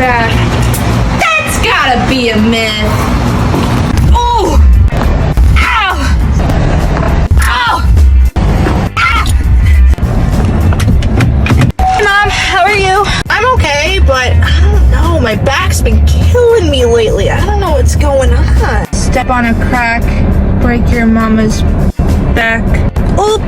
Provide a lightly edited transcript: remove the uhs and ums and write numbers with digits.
back. That's gotta be a myth. Oh! Ow! Ow! Ah! Hey, Mom, how are you? I'm okay, but I don't know. My back's been killing me lately. I don't know what's going on. Step on a crack, break your mama's back. Oh!